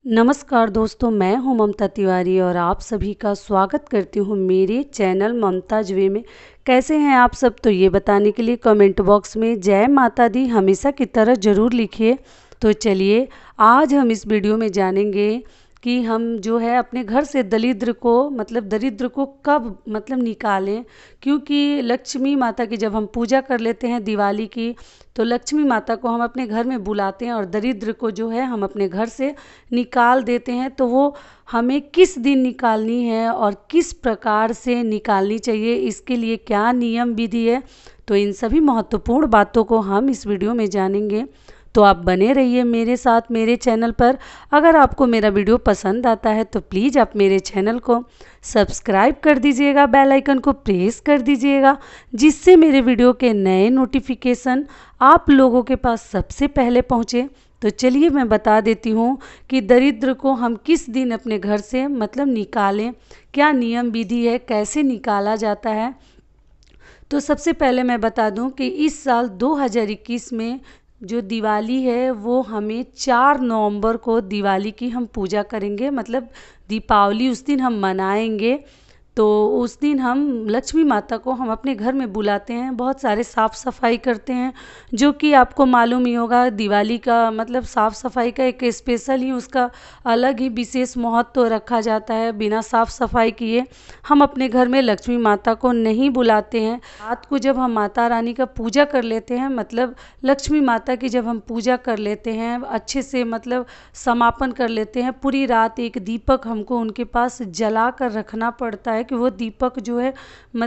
नमस्कार दोस्तों, मैं हूं ममता तिवारी और आप सभी का स्वागत करती हूं मेरे चैनल ममताज वे में। कैसे हैं आप सब? तो ये बताने के लिए कमेंट बॉक्स में जय माता दी हमेशा की तरह ज़रूर लिखिए। तो चलिए, आज हम इस वीडियो में जानेंगे कि हम जो है अपने घर से दरिद्र को कब निकालें। क्योंकि लक्ष्मी माता की जब हम पूजा कर लेते हैं दिवाली की, तो लक्ष्मी माता को हम अपने घर में बुलाते हैं और दरिद्र को जो है हम अपने घर से निकाल देते हैं। तो वो हमें किस दिन निकालनी है और किस प्रकार से निकालनी चाहिए, इसके लिए क्या नियम विधि है, तो इन सभी महत्वपूर्ण बातों को हम इस वीडियो में जानेंगे। तो आप बने रहिए मेरे साथ मेरे चैनल पर। अगर आपको मेरा वीडियो पसंद आता है तो प्लीज़ आप मेरे चैनल को सब्सक्राइब कर दीजिएगा, बेल आइकन को प्रेस कर दीजिएगा, जिससे मेरे वीडियो के नए नोटिफिकेशन आप लोगों के पास सबसे पहले पहुँचे। तो चलिए मैं बता देती हूँ कि दरिद्र को हम किस दिन अपने घर से निकालें, क्या नियम विधि है, कैसे निकाला जाता है। तो सबसे पहले मैं बता दूं कि इस साल 2021 में जो दिवाली है वो हमें 4 नवंबर को दिवाली की हम पूजा करेंगे, दीपावली उस दिन हम मनाएंगे। तो उस दिन हम लक्ष्मी माता को हम अपने घर में बुलाते हैं, बहुत सारे साफ़ सफाई करते हैं, जो कि आपको मालूम ही होगा दिवाली का साफ़ सफाई का एक स्पेशल ही उसका अलग ही विशेष महत्व रखा जाता है। बिना साफ़ सफाई किए हम अपने घर में लक्ष्मी माता को नहीं बुलाते हैं। रात को जब हम माता रानी का पूजा कर लेते हैं, लक्ष्मी माता की जब हम पूजा कर लेते हैं अच्छे से, समापन कर लेते हैं, पूरी रात एक दीपक हमको उनके पास जला कर रखना पड़ता है कि वो दीपक जो है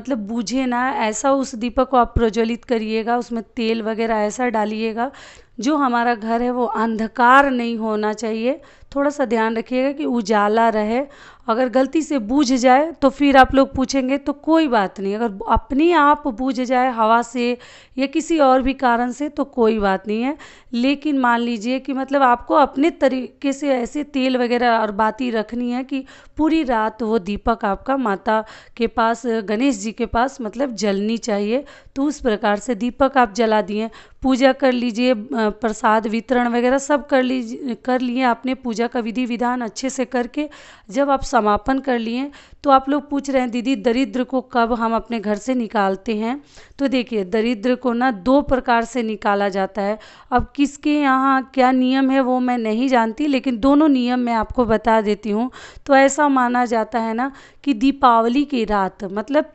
बुझे ना। ऐसा उस दीपक को आप प्रज्वलित करिएगा, उसमें तेल वगैरह ऐसा डालिएगा जो हमारा घर है वो अंधकार नहीं होना चाहिए। थोड़ा सा ध्यान रखिएगा कि उजाला रहे। अगर गलती से बूझ जाए तो फिर आप लोग पूछेंगे तो कोई बात नहीं, अगर अपने आप बूझ जाए हवा से या किसी और भी कारण से तो कोई बात नहीं है। लेकिन मान लीजिए कि आपको अपने तरीके से ऐसे तेल वगैरह और बाती रखनी है कि पूरी रात वो दीपक आपका माता के पास, गणेश जी के पास जलनी चाहिए। तो उस प्रकार से दीपक आप जला दिए, पूजा कर लीजिए, प्रसाद वितरण वगैरह सब कर लिए आपने पूजा का विधि विधान अच्छे से करके जब आप समापन कर लिए। तो आप लोग पूछ रहे हैं दीदी दरिद्र को कब हम अपने घर से निकालते हैं। तो देखिए, दरिद्र को ना 2 प्रकार से निकाला जाता है। अब किसके यहाँ क्या नियम है वो मैं नहीं जानती, लेकिन दोनों नियम मैं आपको बता देती हूँ। तो ऐसा माना जाता है ना कि दीपावली की रात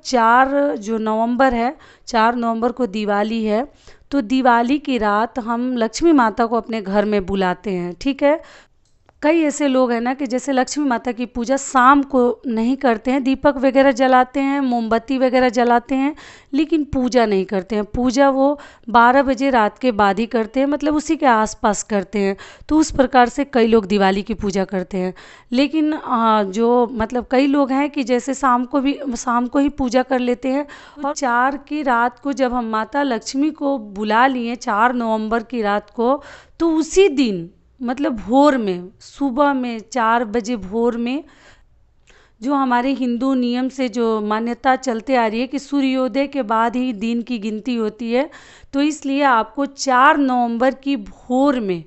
4 जो नवंबर है, 4 नवंबर को दिवाली है, तो दिवाली की रात हम लक्ष्मी माता को अपने घर में बुलाते हैं। ठीक है। कई ऐसे लोग हैं ना कि जैसे लक्ष्मी माता की पूजा शाम को नहीं करते हैं, दीपक वगैरह जलाते हैं, मोमबत्ती वगैरह जलाते हैं, लेकिन पूजा नहीं करते हैं। पूजा वो 12 बजे रात के बाद ही करते हैं, उसी के आसपास करते हैं। तो उस प्रकार से कई लोग दिवाली की पूजा करते हैं। लेकिन जो कई लोग हैं कि जैसे शाम को ही पूजा कर लेते हैं। और 4 की रात को जब हम माता लक्ष्मी को बुला लिए 4 नवंबर की रात को, तो उसी दिन भोर में, सुबह में 4 बजे भोर में, जो हमारे हिंदू नियम से जो मान्यता चलते आ रही है कि सूर्योदय के बाद ही दिन की गिनती होती है, तो इसलिए आपको 4 नवंबर की भोर में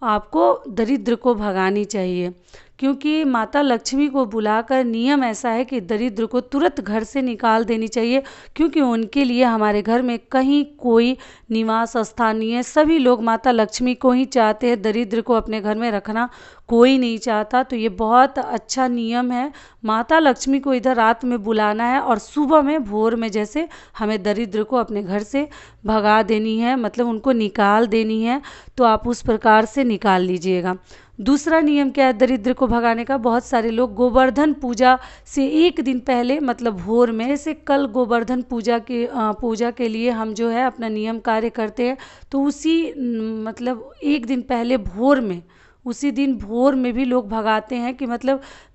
आपको दरिद्र को भगानी चाहिए। क्योंकि माता लक्ष्मी को बुलाकर नियम ऐसा है कि दरिद्र को तुरंत घर से निकाल देनी चाहिए, क्योंकि उनके लिए हमारे घर में कहीं कोई निवास स्थान नहीं है। सभी लोग माता लक्ष्मी को ही चाहते हैं, दरिद्र को अपने घर में रखना कोई नहीं चाहता। तो ये बहुत अच्छा नियम है, माता लक्ष्मी को इधर रात में बुलाना है और सुबह में भोर में जैसे हमें दरिद्र को अपने घर से भगा देनी है, उनको निकाल देनी है। तो आप उस प्रकार से निकाल लीजिएगा। दूसरा नियम क्या है दरिद्र को भगाने का? बहुत सारे लोग गोवर्धन पूजा से एक दिन पहले, भोर में, जैसे कल गोवर्धन पूजा के लिए हम जो है अपना नियम कार्य करते हैं, तो उसी एक दिन पहले भोर में, उसी दिन भोर में भी लोग भगाते हैं कि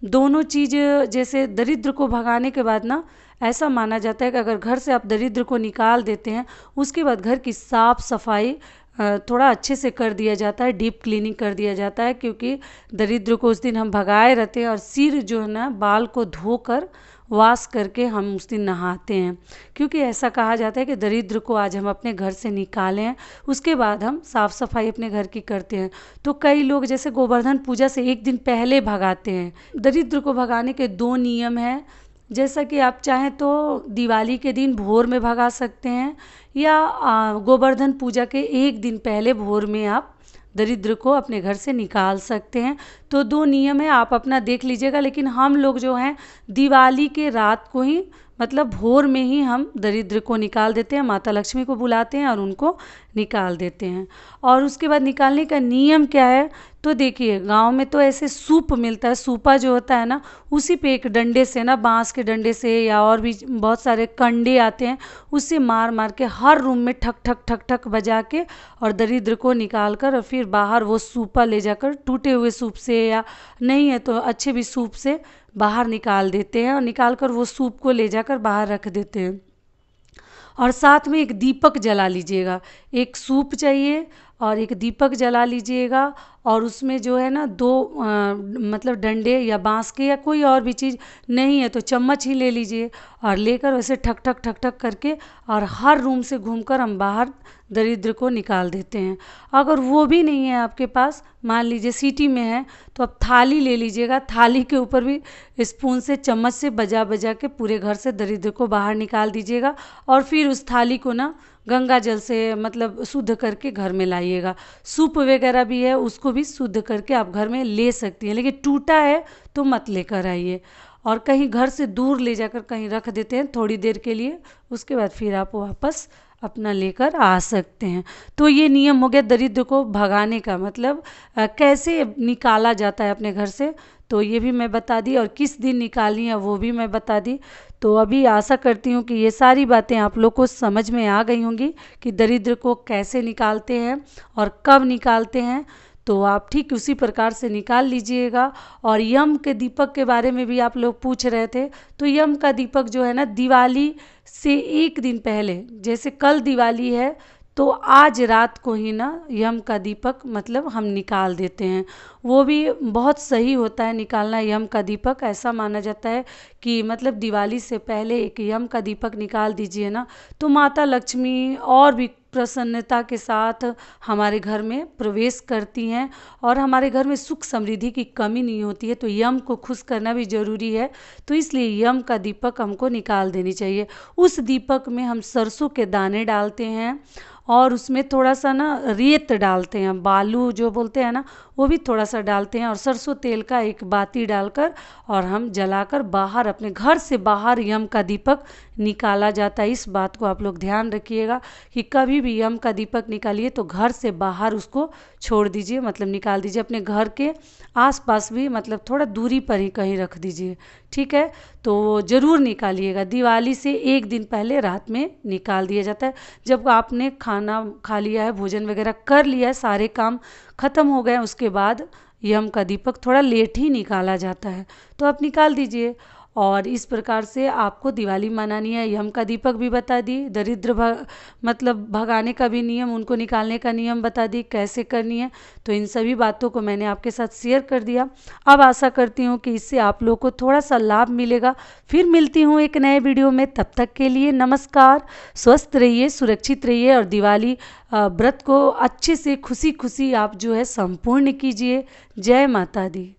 दोनों चीज़, जैसे दरिद्र को भगाने के बाद ना ऐसा माना जाता है कि अगर घर से आप दरिद्र को निकाल देते हैं, उसके बाद घर की साफ़ सफाई थोड़ा अच्छे से कर दिया जाता है, डीप क्लीनिंग कर दिया जाता है, क्योंकि दरिद्र को उस दिन हम भगाए रहते हैं। और सिर जो है ना, बाल को धोकर वॉश करके हम उस दिन नहाते हैं, क्योंकि ऐसा कहा जाता है कि दरिद्र को आज हम अपने घर से निकालें हैं, उसके बाद हम साफ़ सफाई अपने घर की करते हैं। तो कई लोग जैसे गोवर्धन पूजा से एक दिन पहले भगाते हैं। दरिद्र को भगाने के 2 नियम हैं। जैसा कि आप चाहें तो दिवाली के दिन भोर में भगा सकते हैं, या गोवर्धन पूजा के एक दिन पहले भोर में आप दरिद्र को अपने घर से निकाल सकते हैं। तो 2 नियम है, आप अपना देख लीजिएगा। लेकिन हम लोग जो हैं दिवाली के रात को ही, मतलब भोर में ही हम दरिद्र को निकाल देते हैं, माता लक्ष्मी को बुलाते हैं और उनको निकाल देते हैं। और उसके बाद निकालने का नियम क्या है, तो देखिए गांव में तो ऐसे सूप मिलता है, सूपा जो होता है ना, उसी पे एक डंडे से ना, बांस के डंडे से या और भी बहुत सारे कंडे आते हैं, उससे मार मार के हर रूम में ठक ठक ठक ठक बजा के और दरिद्र को निकाल कर और फिर बाहर वो सूपा ले जाकर, टूटे हुए सूप से या नहीं है तो अच्छे भी सूप से बाहर निकाल देते हैं, और निकाल कर वो सूप को ले जाकर बाहर रख देते हैं। और साथ में एक दीपक जला लीजिएगा, एक सूप चाहिए और एक दीपक जला लीजिएगा। और उसमें जो है ना 2 मतलब डंडे या बांस के या कोई और भी चीज़ नहीं है तो चम्मच ही ले लीजिए, और लेकर वैसे ठक ठक ठक ठक करके और हर रूम से घूमकर हम बाहर दरिद्र को निकाल देते हैं। अगर वो भी नहीं है आपके पास, मान लीजिए सिटी में है, तो आप थाली ले लीजिएगा, थाली के ऊपर भी स्पून से चम्मच से बजा बजा के पूरे घर से दरिद्र को बाहर निकाल दीजिएगा। और फिर उस थाली को ना गंगा जल से मतलब शुद्ध करके घर में लाइएगा। सूप वगैरह भी है, उसको भी शुद्ध करके आप घर में ले सकती हैं, लेकिन टूटा है तो मत लेकर आइए। और कहीं घर से दूर ले जाकर कहीं रख देते हैं थोड़ी देर के लिए, उसके बाद फिर आप वापस अपना लेकर आ सकते हैं। तो ये नियम हो गया दरिद्र को भगाने का, मतलब कैसे निकाला जाता है अपने घर से, तो ये भी मैं बता दी, और किस दिन निकालनी है वो भी मैं बता दी। तो अभी आशा करती हूँ कि ये सारी बातें आप लोग को समझ में आ गई होंगी कि दरिद्र को कैसे निकालते हैं और कब निकालते हैं। तो आप ठीक उसी प्रकार से निकाल लीजिएगा। और यम के दीपक के बारे में भी आप लोग पूछ रहे थे, तो यम का दीपक जो है ना, दिवाली से एक दिन पहले, जैसे कल दिवाली है तो आज रात को ही ना यम का दीपक मतलब हम निकाल देते हैं। वो भी बहुत सही होता है निकालना यम का दीपक। ऐसा माना जाता है कि मतलब दिवाली से पहले एक यम का दीपक निकाल दीजिए ना, तो माता लक्ष्मी और भी प्रसन्नता के साथ हमारे घर में प्रवेश करती हैं और हमारे घर में सुख समृद्धि की कमी नहीं होती है। तो यम को खुश करना भी ज़रूरी है, तो इसलिए यम का दीपक हमको निकाल देनी चाहिए। उस दीपक में हम सरसों के दाने डालते हैं और उसमें थोड़ा सा ना रेत डालते हैं, बालू जो बोलते हैं ना, वो भी थोड़ा सा डालते हैं, और सरसों तेल का एक बाती डालकर और हम जलाकर बाहर, अपने घर से बाहर यम का दीपक निकाला जाता है। इस बात को आप लोग ध्यान रखिएगा कि कभी भी यम का दीपक निकालिए तो घर से बाहर उसको छोड़ दीजिए, मतलब निकाल दीजिए। अपने घर के आसपास भी मतलब थोड़ा दूरी पर ही कहीं रख दीजिए, ठीक है। तो ज़रूर निकालिएगा, दिवाली से एक दिन पहले रात में निकाल दिया जाता है। जब आपने खाना खा लिया है, भोजन वगैरह कर लिया है, सारे काम ख़त्म हो गए, उसके बाद यम का दीपक थोड़ा लेट ही निकाला जाता है, तो आप निकाल दीजिए। और इस प्रकार से आपको दिवाली मनानी है। यम का दीपक भी बता दी, दरिद्र मतलब भगाने का भी नियम, उनको निकालने का नियम बता दी कैसे करनी है। तो इन सभी बातों को मैंने आपके साथ शेयर कर दिया। अब आशा करती हूँ कि इससे आप लोग को थोड़ा सा लाभ मिलेगा। फिर मिलती हूँ एक नए वीडियो में, तब तक के लिए नमस्कार। स्वस्थ रहिए, सुरक्षित रहिए और दिवाली व्रत को अच्छे से खुशी खुशी आप जो है संपूर्ण कीजिए। जय माता दी।